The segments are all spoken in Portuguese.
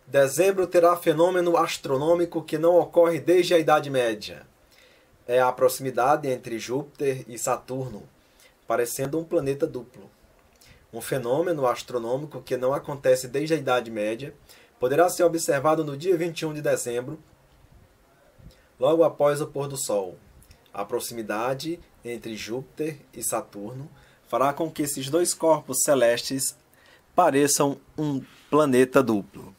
Dezembro terá fenômeno astronômico que não ocorre desde a Idade Média. É a proximidade entre Júpiter e Saturno, parecendo um planeta duplo. Um fenômeno astronômico que não acontece desde a Idade Média poderá ser observado no dia 21 de dezembro, logo após o pôr do Sol. A proximidade entre Júpiter e Saturno fará com que esses dois corpos celestes pareçam um planeta duplo.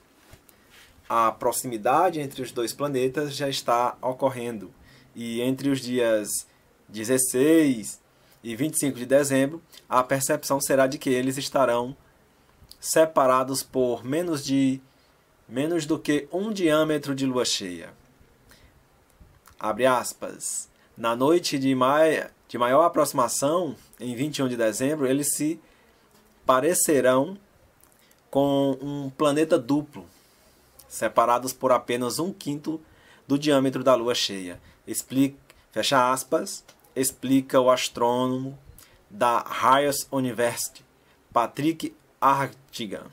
A proximidade entre os dois planetas já está ocorrendo, e entre os dias 16 e 25 de dezembro, a percepção será de que eles estarão separados por menos do que um diâmetro de lua cheia. Abre aspas. Na noite de maior aproximação, em 21 de dezembro, eles se parecerão com um planeta duplo, separados por apenas 1/5 do diâmetro da lua cheia. Fecha aspas, explica o astrônomo da Rice University, Patrick Hartigan.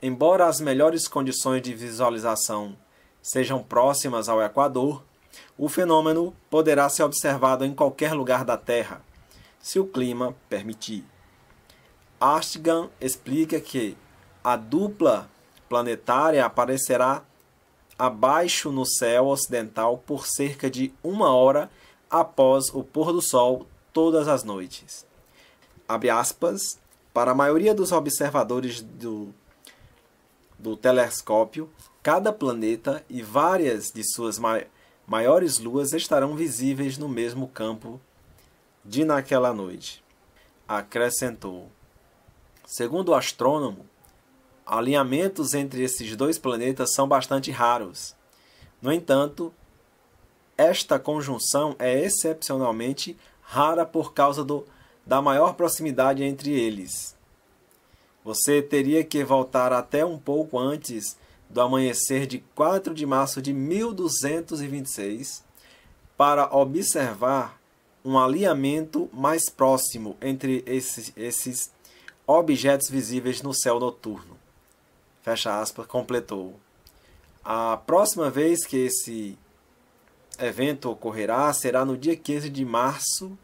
Embora as melhores condições de visualização sejam próximas ao Equador, o fenômeno poderá ser observado em qualquer lugar da Terra, se o clima permitir. Hartigan explica que a dupla planetária aparecerá abaixo no céu ocidental por cerca de 1 hora após o pôr do sol todas as noites. Abre aspas, para a maioria dos observadores do telescópio, cada planeta e várias de suas maiores luas estarão visíveis no mesmo campo de naquela noite. Acrescentou. Segundo o astrônomo, alinhamentos entre esses dois planetas são bastante raros. No entanto, esta conjunção é excepcionalmente rara por causa da maior proximidade entre eles. Você teria que voltar até um pouco antes do amanhecer de 4 de março de 1226 para observar um alinhamento mais próximo entre esses objetos visíveis no céu noturno. Fecha aspas, completou. A próxima vez que esse evento ocorrerá será no dia 15 de março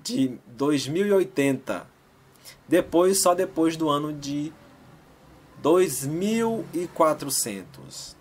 de 2080. Só depois do ano de 2400.